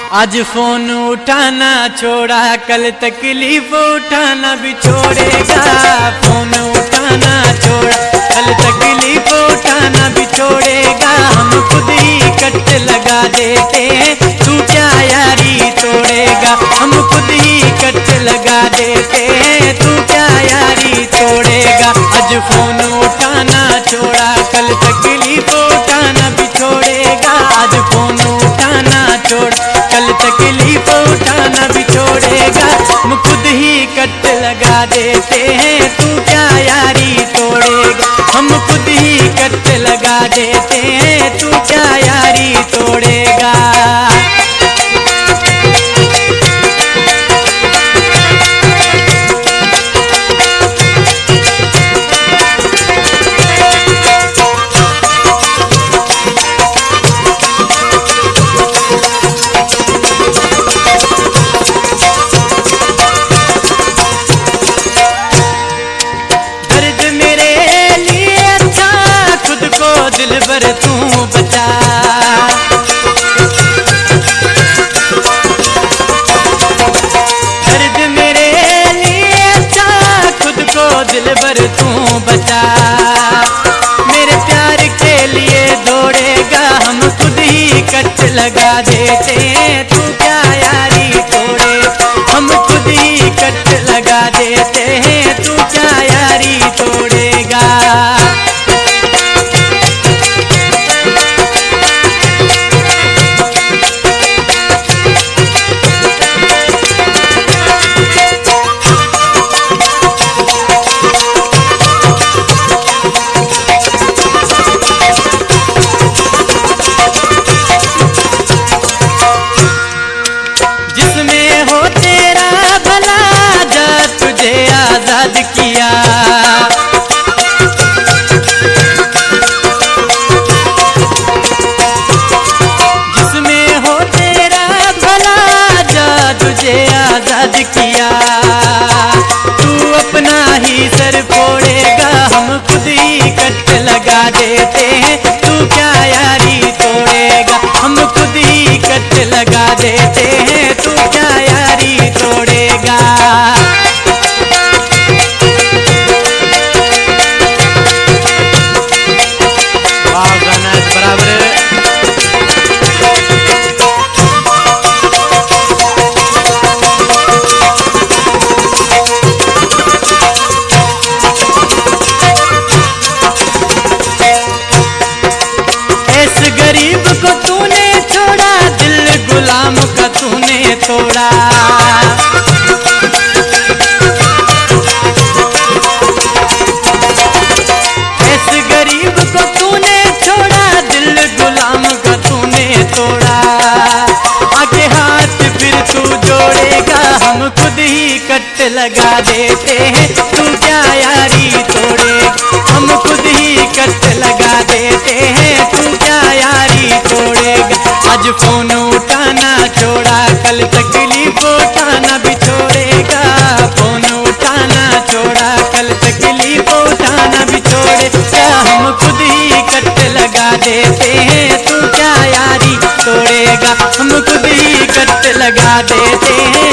आज फोन उठाना छोड़ा कल तकलीफ उठाना भी छोड़ेगा। फोन उठाना छोड़ा कल तकलीफ उठाना भी छोड़ेगा। हम खुद ही कट लगा देते हैं, तू क्या यारी तोड़ेगा। हम खुद ही कट लगा देते हैं, तू क्या यारी तोड़ेगा। आज फोन उठाना छोड़ा कल तकलीफ उठाना भी छोड़ेगा। आज फोन उठाना छोड़ा कल तकलीफ उठाना भी छोड़ेगा। हम खुद ही कट लगा देते हैं, तू क्या यारी तोड़ेगा। हम खुद ही कट लगा देते हैं, तू क्या यारी तोड़ेगा। दिलबर तू बचा, दर्द मेरे लिए अच्छा खुद को दिलबर तू बचा। मेरे प्यार के लिए दौड़ेगा, हम खुद ही कट लगा देते हैं, तू क्या यारी तोड़े। हम खुद ही कट लगा देते हैं, तू क्या यारी तोड़ेगा। किया जिसमें हो तेरा भला जा तुझे आजाद किया। तू अपना ही सर फोड़ेगा, हम खुद ही कट लगा देते हैं, तू क्या यारी तोड़ेगा। हम खुद ही कट लगा देते हैं, तू क्या यारी तोड़ेगा। गरीब को तूने छोड़ा, दिल गुलाम का तूने तोड़ा। इस गरीब को तूने छोड़ा, दिल गुलाम का तूने तोड़ा। आगे हाथ फिर तू जोड़ेगा, हम खुद ही कट लगा देते हैं, तू क्या यारी तोड़ेगा। हम खुद ही कट लगा देते हैं, तू क्या यारी तोड़ेगा। आज फोन उठाना छोड़ा कल तकलीफ उठाना भी छोड़ेगा। फोन उठाना छोड़ा कल तकलीफ उठाना भी छोड़ेगा। हम खुद ही कट लगा देते हैं, तू क्या यारी तोड़ेगा। हम खुद ही कट लगा देते हैं,